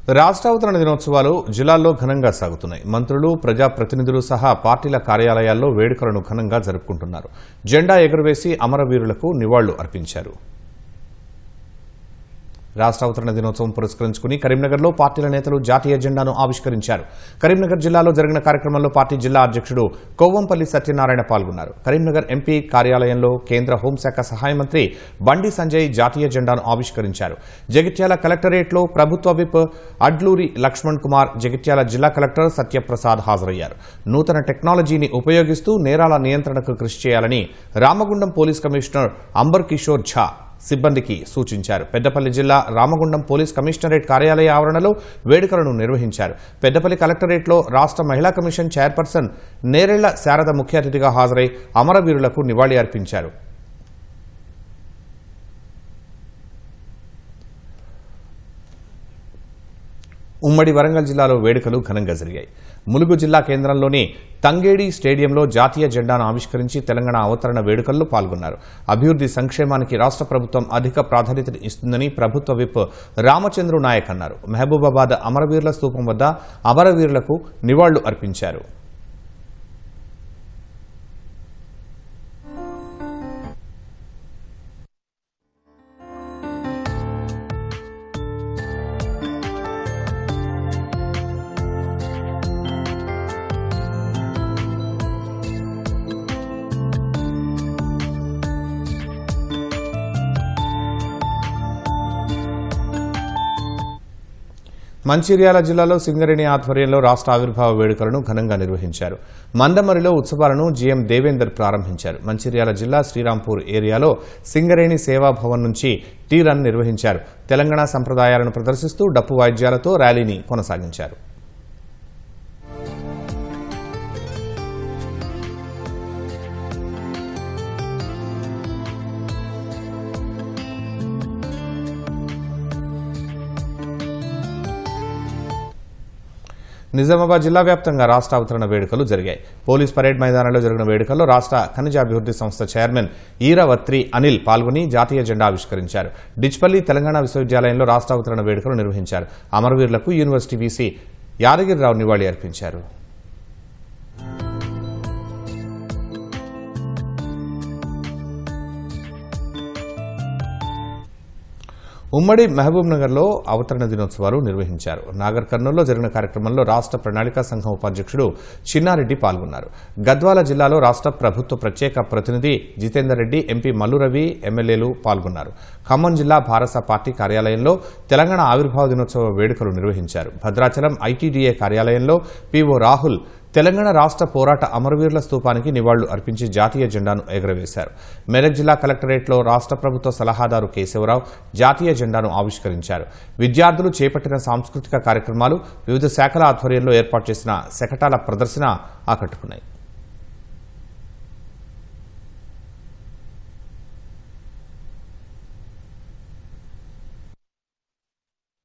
రాష్ట్ర అవతరణ దినోత్సవాలు జిల్లాల్లో ఘనంగా సాగుతున్నాయి. మంత్రులు, ప్రజాప్రతినిధులు సహా పార్టీల కార్యాలయాల్లో వేడుకలను ఘనంగా జరుపుకుంటున్నారు. జెండా ఎగురవేసి అమరవీరులకు నివాళులు అర్పించారు. రాష్ట్ర అవతరణ దినోత్సవం పురస్కరించుకుని కరీంనగర్లో పార్టీల నేతలు జాతీయ జెండాను ఆవిష్కరించారు. కరీంనగర్ జిల్లాలో జరిగిన కార్యక్రమంలో పార్టీ జిల్లా అధ్యక్షుడు కొవ్వంపల్లి సత్యనారాయణ పాల్గొన్నారు. కరీంనగర్ ఎంపీ కార్యాలయంలో కేంద్ర హోంశాఖ సహాయ మంత్రి బండి సంజయ్ జాతీయ జెండాను ఆవిష్కరించారు. జగిత్యాల కలెక్టరేట్లో ప్రభుత్వ విప్ అడ్లూరి లక్ష్మణ్ కుమార్, జగిత్యాల జిల్లా కలెక్టర్ సత్యప్రసాద్ హాజరయ్యారు. నూతన టెక్నాలజీని ఉపయోగిస్తూ నేరాల నియంత్రణకు కృషి చేయాలని రామగుండం పోలీస్ కమిషనర్ అంబర్ కిషోర్ ఝా సిబ్బందికి సూచించారు. పెద్దపల్లి జిల్లా రామగుండం పోలీస్ కమిషనరేట్ కార్యాలయ ఆవరణలో వేడుకలను నిర్వహించారు. పెద్దపల్లి కలెక్టరేట్లో రాష్ట్ర మహిళా కమిషన్ చైర్పర్సన్ నేరెళ్ల శారద ముఖ్య అతిథిగా హాజరై అమరవీరులకు నివాళి అర్పించారు. ఉమ్మడి వరంగల్ జిల్లాలో వేడుకలు ఘనంగా జరిగాయి. ములుగు జిల్లా కేంద్రంలోని తంగేడి స్టేడియంలో జాతీయ జెండాను ఆవిష్కరించి తెలంగాణ అవతరణ వేడుకల్లో పాల్గొన్నారు. అభివృద్ది సంక్షేమానికి రాష్ట్ర ప్రభుత్వం అధిక ప్రాధాన్యత ఇస్తుందని ప్రభుత్వ విప్ రామచంద్రు నాయక్ అన్నారు. మహబూబాబాద్ అమరవీరుల స్తూపం వద్ద అమరవీరులకు నివాళులు అర్పించారు. మంచిర్యాల జిల్లాలో సింగరేణి ఆధ్వర్యంలో రాష్ట్ర ఆవిర్భావ వేడుకలను ఘనంగా నిర్వహించారు. మందమరిలో ఉత్సవాలను జీఎం దేవేందర్ ప్రారంభించారు. మంచిర్యాల జిల్లా శ్రీరాంపూర్ ఏరియాలో సింగరేణి సేవాభవన్ నుంచి టీ రన్ నిర్వహించారు. తెలంగాణ సంప్రదాయాలను ప్రదర్శిస్తూ డప్పు వాయిద్యాలతో ర్యాలీని కొనసాగించారు. నిజామాబాద్ జిల్లా వ్యాప్తంగా రాష్ట్ర అవతరణ వేడుకలు జరిగాయి. పోలీస్ పరేడ్ మైదానంలో జరిగిన వేడుకల్లో రాష్ట్ర ఖనిజాభివృద్ది సంస్థ చైర్మన్ ఈరవత్రి అనిల్ పాల్గొని జాతీయ జెండా ఆవిష్కరించారు. డిచ్పల్లి తెలంగాణ విశ్వవిద్యాలయంలో రాష్ట్ర అవతరణ వేడుకలు నిర్వహించారు. అమరవీరులకు యూనివర్సిటీ వీసీ యాదగిరిరావు నివాళి అర్పించారు. ఉమ్మడి మహబూబ్ నగర్ లో అవతరణ దినోత్సవాలు నిర్వహించారు. నాగర్ కర్నూలులో జరిగిన కార్యక్రమంలో రాష్ట్ర ప్రణాళికా సంఘం ఉపాధ్యక్షుడు చిన్నారెడ్డి పాల్గొన్నారు. గద్వాల జిల్లాలో రాష్ట్ర ప్రభుత్వ ప్రత్యేక ప్రతినిధి జితేందర్ రెడ్డి, ఎంపీ మల్లు రవి, ఎమ్మెల్యేలు పాల్గొన్నారు. ఖమ్మం జిల్లా భారస పార్టీ కార్యాలయంలో తెలంగాణ ఆవిర్భావ దినోత్సవ వేడుకలు నిర్వహించారు. భద్రాచలం ఐటీడీఏ కార్యాలయంలో పీఓ రాహుల్ తెలంగాణ రాష్ట్ర పోరాట అమరవీరుల స్తూపానికి నివాళులు అర్పించి జాతీయ జెండాను ఎగురవేశారు. మెదక్ జిల్లా కలెక్టరేట్లో రాష్ట్ర ప్రభుత్వ సలహాదారు కేశవరావు జాతీయ జెండాను ఆవిష్కరించారు. విద్యార్థులు చేపట్టిన సాంస్కృతిక కార్యక్రమాలు, వివిధ శాఖల ఆధ్వర్యంలో ఏర్పాటు చేసిన శకటాల ప్రదర్శన ఆకట్టుకున్నాయి.